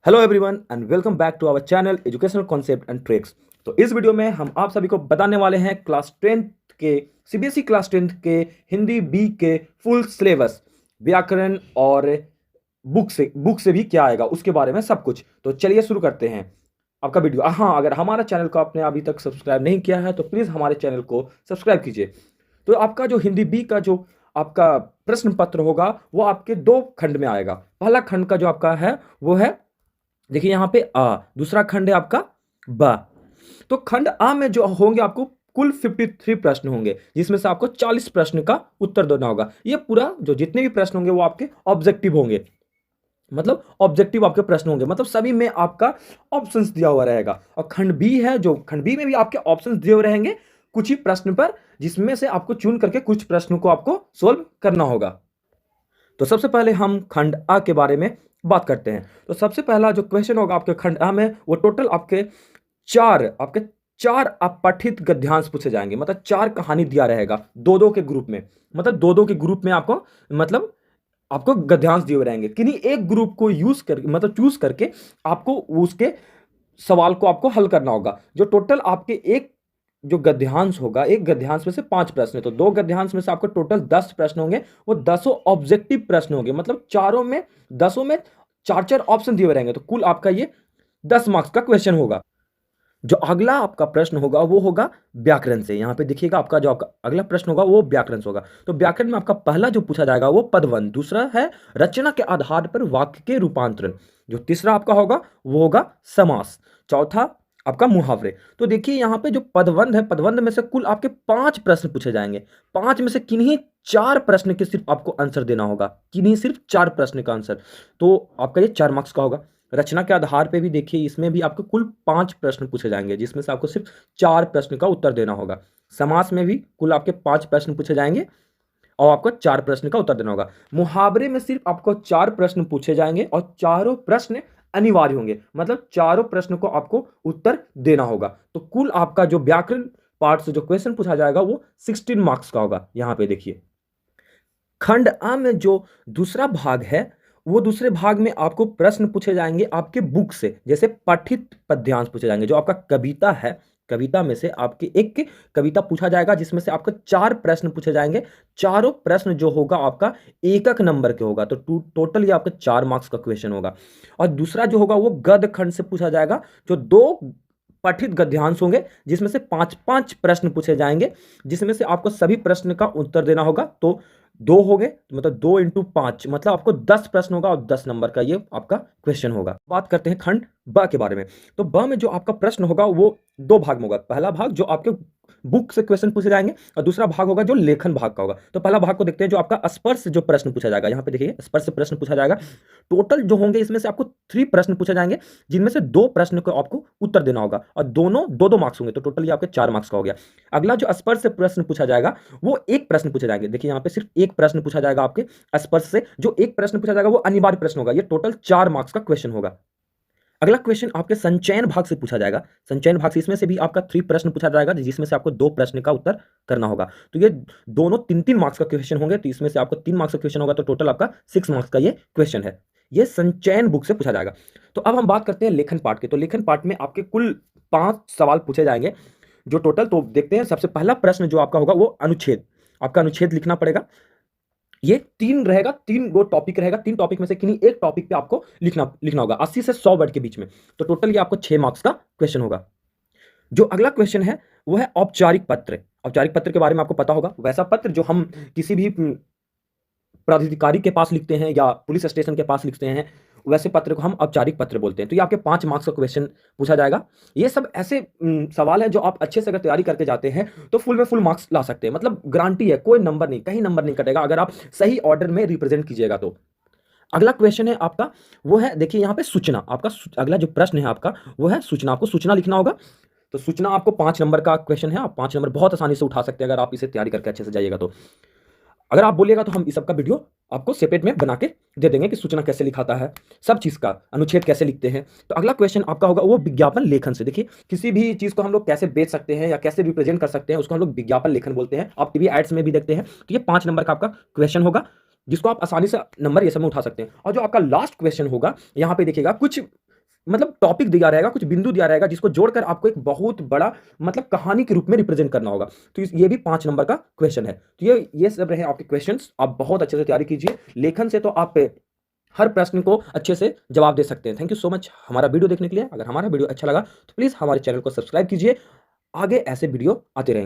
Hello everyone and welcome back to our channel educational concept and tricks. तो इस video में हम आप सभी को बताने वाले हैं क्लास 10th के सीबीएसई क्लास 10th के हिंदी बी के फुल सिलेबस व्याकरण और बुक से भी क्या आएगा उसके बारे में सब कुछ। तो चलिए शुरू करते हैं आपका वीडियो। हाँ, अगर हमारा चैनल को आपने अभी तक सब्सक्राइब नहीं किया है तो प्लीज़ हमारे चैनल को सब्सक्राइब कीजिए। तो आपका जो हिंदी बी का जो आपका प्रश्न पत्र होगा वो आपके दो खंड में आएगा। पहला खंड का जो आपका है वो है, देखिए यहाँ पे आ, दूसरा खंड है आपका ब। तो खंड आ में जो होंगे आपको कुल 53 प्रश्न होंगे, जिसमें से आपको 40 प्रश्न का उत्तर देना होगा। ये पूरा जो जितने भी प्रश्न होंगे वो आपके ऑब्जेक्टिव होंगे, मतलब ऑब्जेक्टिव आपके प्रश्न होंगे, मतलब सभी में आपका ऑप्शंस दिया हुआ रहेगा। और खंड बी है, जो खंड बी में भी आपके ऑप्शंस दिए हुए रहेंगे कुछ ही प्रश्न पर, जिसमें से आपको चुन करके कुछ प्रश्नों को आपको सोल्व करना होगा। तो सबसे पहले हम खंड आ के बारे में बात करते हैं। तो सबसे पहला जो क्वेश्चन होगा आपके खंड आ में, वो टोटल आपके चार अपठित गद्यांश पूछे जाएंगे, मतलब चार कहानी दिया रहेगा दो दो के ग्रुप में, मतलब दो दो के ग्रुप में आपको गद्यांश दिए हुए रहेंगे। किन्हीं एक ग्रुप को यूज कर मतलब चूज करके आपको उसके सवाल को आपको हल करना होगा। जो टोटल आपके एक जो गद्यांश होगा, एक गद्यांश में से 5 प्रश्न है, तो दो गद्यांश में से आपको टोटल 10 प्रश्न होंगे। वो 10 ऑब्जेक्टिव प्रश्न होंगे, मतलब चारों में 10 में चार चार ऑप्शन दिए हुए रहेंगे। तो कुल आपका ये 10 मार्क्स का क्वेश्चन होगा। जो अगला आपका प्रश्न होगा वो होगा व्याकरण से। यहां पे देखिएगा आपका जो आपका अगला प्रश्न होगा वो व्याकरण से होगा। तो व्याकरण में आपका पहला जो पूछा जाएगा वो पदवंत, दूसरा है रचना के आधार पर वाक्य के रूपांतरण, जो तीसरा आपका होगा वो होगा समास, चौथा आपका मुहावरे। तो देखिए यहाँ पे जो पदवंत है, पदवंत में से कुल आपके 5 प्रश्न पूछे जाएंगे। 5 में से किन्हीं 4 प्रश्न के सिर्फ आपको आंसर देना होगा, किन्हीं सिर्फ 4 प्रश्न का आंसर। तो आपका ये 4 मार्क्स का होगा। रचना के आधार पे भी देखिए, इसमें भी आपको कुल 5 प्रश्न पूछे जाएंगे, जिसमें से आपको सिर्फ 4 प्रश्न का उत्तर देना होगा। समास में भी कुल आपके 5 प्रश्न पूछे जाएंगे और आपको 4 प्रश्न का उत्तर देना होगा। मुहावरे में सिर्फ आपको 4 प्रश्न पूछे जाएंगे और चारों प्रश्न अनिवार्य होंगे, मतलब चारों प्रश्न को आपको उत्तर देना होगा। तो कुल आपका जो व्याकरण पार्ट से जो क्वेश्चन पूछा जाएगा वो 16 मार्क्स का होगा। यहां पे देखिए खंड आ में जो दूसरा भाग है, वो दूसरे भाग में आपको प्रश्न पूछे जाएंगे आपके बुक से, जैसे पठित पद्यांश पूछे जाएंगे। जो आपका कविता है, कविता में से आपकी एक कविता पूछा जाएगा, जिसमें से आपको 4 प्रश्न पूछे जाएंगे। चारों प्रश्न जो होगा आपका एक नंबर के होगा। तो टोटल ये आपका 4 मार्क्स का क्वेश्चन होगा। और दूसरा जो होगा वो गद्य खंड से पूछा जाएगा, जो 2 पठित गद्यांश होंगे, जिसमें से 5-5 प्रश्न पूछे जाएंगे, जिसमें से आपको सभी प्रश्न का उत्तर देना होगा। तो 2 हो गए, मतलब 2 इंटू 5, मतलब आपको 10 प्रश्न होगा और 10 नंबर का ये आपका क्वेश्चन होगा। बात करते हैं खंड ब के बारे में। तो ब में जो आपका प्रश्न होगा वो 2 भाग में होगा। पहला भाग जो आपके बुक से क्वेश्चन पूछे जाएंगे और दूसरा भाग होगा जो लेखन भाग का होगा। तो पहला भाग को देखते हैं, जो आपका स्पर्श जो प्रश्न पूछा जाएगा। यहाँ पे देखिए स्पर्श से प्रश्न पूछा जाएगा। टोटल जो होंगे इसमें से आपको 3 प्रश्न पूछे जाएंगे, जिनमें से 2 प्रश्न को आपको उत्तर देना होगा और दोनों 2-2 मार्क्स होंगे। तो टोटल ये आपके 4 मार्क्स का हो गया। अगला जो स्पर्श से प्रश्न पूछा जाएगा वो एक प्रश्न पूछे जाएंगे। देखिए यहाँ पे सिर्फ एक प्रश्न पूछा जाएगा आपके स्पर्श से। जो एक प्रश्न पूछा जाएगा वो अनिवार्य प्रश्न होगा। ये टोटल 4 मार्क्स का क्वेश्चन होगा। अगला क्वेश्चन आपके संचयन भाग से पूछा जाएगा। संचयन भाग से इसमें से भी आपका 3 प्रश्न पूछा जाएगा, जिसमें से आपको 2 प्रश्न का उत्तर करना होगा। तो ये दोनों 3-3 मार्क्स का क्वेश्चन होंगे। तो इसमें से आपको 3 मार्क्स का क्वेश्चन होगा, तो टोटल आपका 6 मार्क्स का ये क्वेश्चन है। ये संचयन बुक से पूछा जाएगा। तो अब हम बात करते हैं लेखन पार्ट के। तो लेखन पार्ट में आपके कुल 5 सवाल पूछे जाएंगे, जो टोटल तो देखते हैं। सबसे पहला प्रश्न जो आपका होगा वो अनुच्छेद, आपका अनुच्छेद लिखना पड़ेगा। ये 3 रहेगा, 3 गो टॉपिक रहेगा। 3 टॉपिक में से किन्हीं एक टॉपिक पे आपको लिखना होगा 80 से 100 वर्ड के बीच में। तो टोटल ये आपको 6 मार्क्स का क्वेश्चन होगा। जो अगला क्वेश्चन है वो है औपचारिक पत्र। औपचारिक पत्र के बारे में आपको पता होगा, वैसा पत्र जो हम किसी भी प्राधिकारी के पास लिखते हैं या पुलिस स्टेशन के पास लिखते हैं, वैसे पत्र को हम औपचारिक पत्र बोलते हैं। तो ये आपके 5 मार्क्स का क्वेश्चन पूछा जाएगा। ये सब ऐसे सवाल है जो आप अच्छे से अगर तैयारी करके जाते हैं तो फुल में फुल मार्क्स ला सकते हैं, मतलब गारंटी है, कोई नंबर नहीं, कहीं नंबर नहीं कटेगा अगर आप सही ऑर्डर में रिप्रेजेंट कीजिएगा तो। अगला क्वेश्चन है आपका वो है, देखिए यहाँ पे सूचना। आपका अगला जो प्रश्न है आपका वो है सूचना। आपको सूचना लिखना होगा। तो सूचना आपको 5 नंबर का क्वेश्चन है। आप 5 नंबर बहुत आसानी से उठा सकते हैं अगर आप इसे तैयारी करके अच्छे से जाइएगा तो। अगर आप बोलिएगा तो हम इस सब का वीडियो आपको सेपरेट में बना के दे देंगे कि सूचना कैसे लिखाता है, सब चीज़ का अनुच्छेद कैसे लिखते हैं। तो अगला क्वेश्चन आपका होगा वो विज्ञापन लेखन से। देखिए किसी भी चीज़ को हम लोग कैसे बेच सकते हैं या कैसे रिप्रेजेंट कर सकते हैं, उसको हम लोग विज्ञापन लेखन बोलते हैं। आप टीवी एड्स में भी देखते हैं। तो ये 5 नंबर का आपका क्वेश्चन होगा, जिसको आप आसानी से नंबर ये सब में उठा सकते हैं। और जो आपका लास्ट क्वेश्चन होगा, यहाँ पे देखिएगा कुछ मतलब टॉपिक दिया रहेगा, कुछ बिंदु दिया रहेगा जिसको जोड़कर आपको एक बहुत बड़ा मतलब कहानी के रूप में रिप्रेजेंट करना होगा। तो ये भी 5 नंबर का क्वेश्चन है। तो ये सब रहे आपके क्वेश्चंस। आप बहुत अच्छे से तैयारी कीजिए। लेखन से तो आप हर प्रश्न को अच्छे से जवाब दे सकते हैं। थैंक यू सो मच हमारा वीडियो देखने के लिए। अगर हमारा वीडियो अच्छा लगा तो प्लीज़ हमारे चैनल को सब्सक्राइब कीजिए। आगे ऐसे वीडियो आते रहेंगे।